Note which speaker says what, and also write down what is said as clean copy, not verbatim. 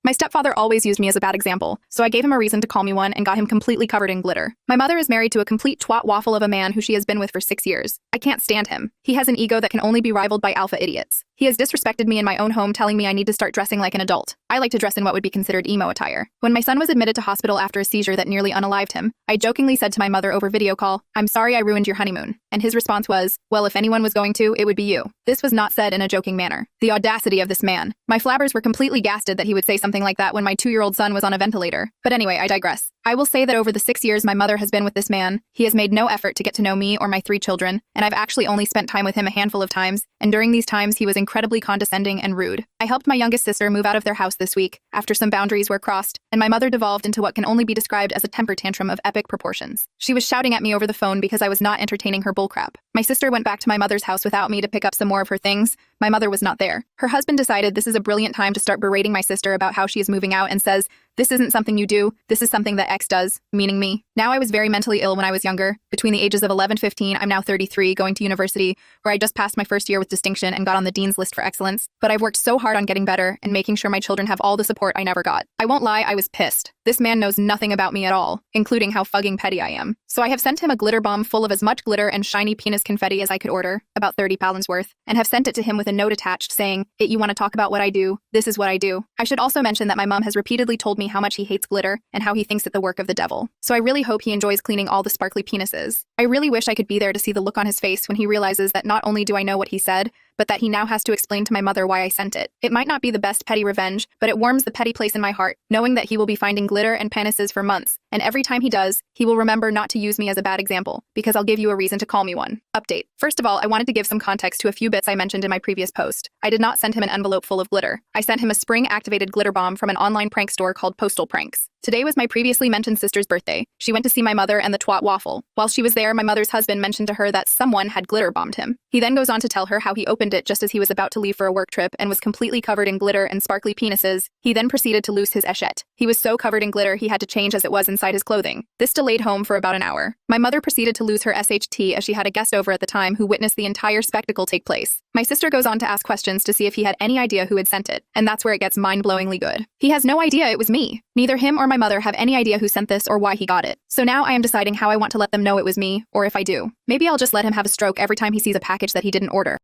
Speaker 1: My stepfather always used me as a bad example, so I gave him a reason to call me one and got him completely covered in glitter. My mother is married to a complete twat waffle of a man who she has been with for 6 years. I can't stand him. He has an ego that can only be rivaled by alpha idiots. He has disrespected me in my own home, telling me I need to start dressing like an adult. I like to dress in what would be considered emo attire. When my son was admitted to hospital after a seizure that nearly unalived him, I jokingly said to my mother over video call, "I'm sorry I ruined your honeymoon." And his response was, "Well, if anyone was going to, it would be you." This was not said in a joking manner. The audacity of this man. My flabbers were completely gasted that he would say something like that when my 2-year-old son was on a ventilator. But anyway, I digress. I will say that over the 6 years my mother has been with this man, he has made no effort to get to know me or my 3 children, and I've actually only spent time with him a handful of times, and during these times he was incredibly condescending and rude. I helped my youngest sister move out of their house this week, after some boundaries were crossed, and my mother devolved into what can only be described as a temper tantrum of epic proportions. She was shouting at me over the phone because I was not entertaining her bullcrap. My sister went back to my mother's house without me to pick up some more of her things. My mother was not there. Her husband decided this is a brilliant time to start berating my sister about how she is moving out and says, "This isn't something you do, this is something that X does," meaning me. Now I was very mentally ill when I was younger. Between the ages of 11-15, I'm now 33, going to university, where I just passed my first year with distinction and got on the dean's list for excellence. But I've worked so hard on getting better and making sure my children have all the support I never got. I won't lie, I was pissed. This man knows nothing about me at all, including how fucking petty I am. So I have sent him a glitter bomb full of as much glitter and shiny penis confetti as I could order, about 30 pounds worth, and have sent it to him with a note attached saying, "You want to talk about what I do? This is what I do." I should also mention that my mom has repeatedly told me how much he hates glitter and how he thinks it the work of the devil. So I really hope he enjoys cleaning all the sparkly penises. I really wish I could be there to see the look on his face when he realizes that not only do I know what he said, but that he now has to explain to my mother why I sent it. It might not be the best petty revenge, but it warms the petty place in my heart, knowing that he will be finding glitter and penises for months, and every time he does, he will remember not to use me as a bad example, because I'll give you a reason to call me one. Update. First of all, I wanted to give some context to a few bits I mentioned in my previous post. I did not send him an envelope full of glitter. I sent him a spring-activated glitter bomb from an online prank store called Postal Pranks. Today was my previously mentioned sister's birthday. She went to see my mother and the twat waffle. While she was there, my mother's husband mentioned to her that someone had glitter bombed him. He then goes on to tell her how he opened it just as he was about to leave for a work trip and was completely covered in glitter and sparkly penises. He then proceeded to lose his echette. He was so covered in glitter he had to change as it was inside his clothing. This delayed home for about an hour. My mother proceeded to lose her SHT as she had a guest over at the time who witnessed the entire spectacle take place. My sister goes on to ask questions to see if he had any idea who had sent it, and that's where it gets mind-blowingly good. He has no idea it was me. Neither him or my mother have any idea who sent this or why he got it. So now I am deciding how I want to let them know it was me, or if I do. Maybe I'll just let him have a stroke every time he sees a package that he didn't order.